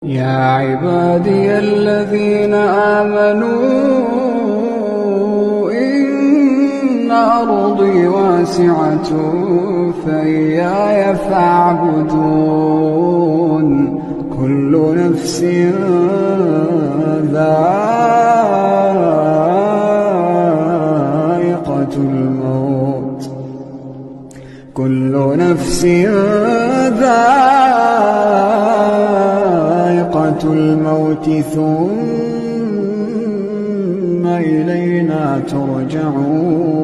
يا عبادي الذين آمنوا إن أرضي واسعة فإياي فاعبدون كل نفس ذائقة الموت ثم إلينا ترجعون